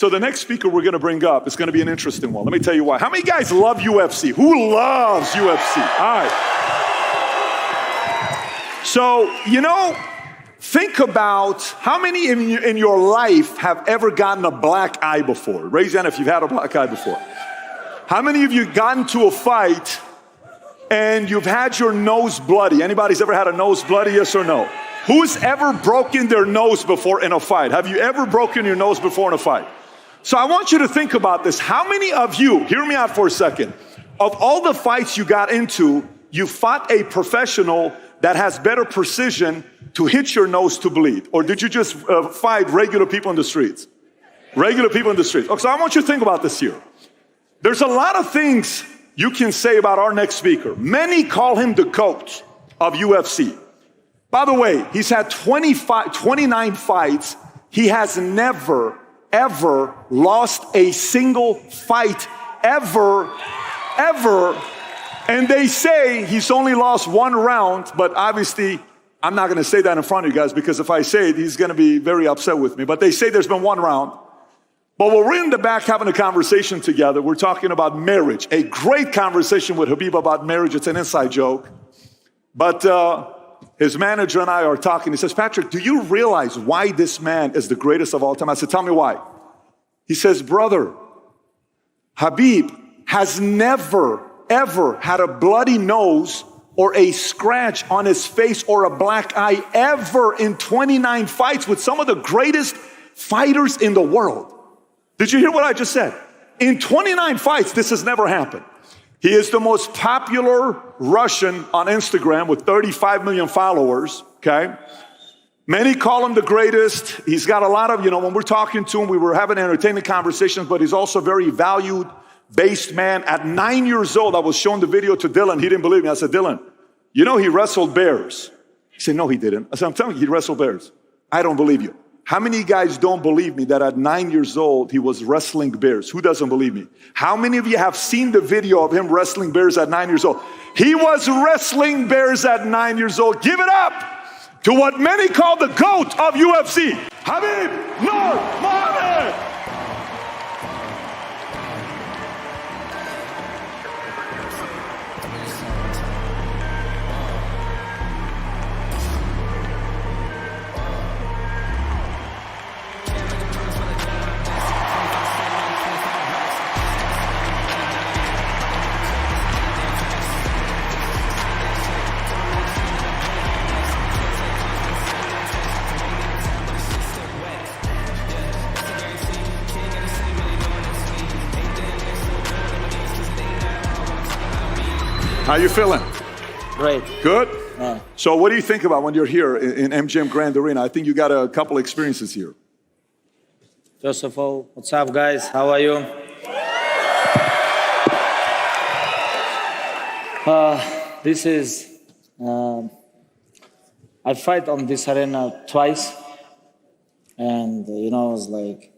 So the next speaker we're going to bring up is going to be an interesting one. Let me tell you why. How many guys love UFC? Who loves UFC? All right. So, think about how many in your life have ever gotten a black eye before? Raise your hand if you've had a black eye before. How many of you gotten to a fight and you've had your nose bloody? Anybody's ever had a nose bloody, yes or no? Who's ever broken their nose before in a fight? Have you ever broken your nose before in a fight? So I want you to think about this. How many of you, hear me out for a second, of all the fights you got into, you fought a professional that has better precision to hit your nose to bleed? Or did you just fight regular people in the streets? Regular people in the streets. Okay, so I want you to think about this here. There's a lot of things you can say about our next speaker. Many call him the GOAT of UFC. By the way, he's had 29 fights. He has never, ever lost a single fight, ever. And they say he's only lost one round, but obviously I'm not going to say that in front of you guys, because if I say it, he's going to be very upset with me. But they say there's been one round. But when we're in the back having a conversation together, we're talking about marriage. A great conversation with Habib about marriage. It's an inside joke. But his manager and I are talking. He says, Patrick, do you realize why this man is the greatest of all time? I said, tell me why. He says, brother, Habib has never, ever had a bloody nose or a scratch on his face or a black eye ever in 29 fights with some of the greatest fighters in the world. Did you hear what I just said? In 29 fights, this has never happened. He is the most popular Russian on Instagram with 35 million followers, okay? Many call him the greatest. He's got a lot of, when we're talking to him, we were having entertaining conversations, but he's also a very valued-based man. At 9 years old, I was showing the video to Dylan. He didn't believe me. I said, Dylan, he wrestled bears. He said, no, he didn't. I said, I'm telling you, he wrestled bears. I don't believe you. How many guys don't believe me that at 9 years old, he was wrestling bears? Who doesn't believe me? How many of you have seen the video of him wrestling bears at 9 years old? He was wrestling bears at 9 years old. Give it up to what many call the GOAT of UFC, Habib Nurmagomedov. How you feeling? Great. Good? Yeah. So what do you think about when you're here in MGM Grand Arena? I think you got a couple experiences here. First of all, what's up, guys? How are you? This is... I fight on this arena twice. And, it's like...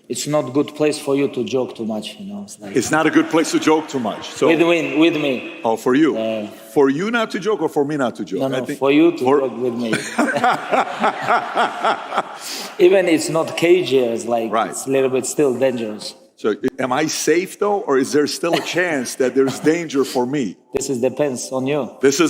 It's not a good place for you to joke too much, It's not a good place to joke too much. So with me. Oh, for you? For you not to joke or for me not to joke? No, for you to joke with me. Even it's not cagey, it's like right. It's a little bit still dangerous. So am I safe though, or is there still a chance that there's danger for me? This depends on you. This is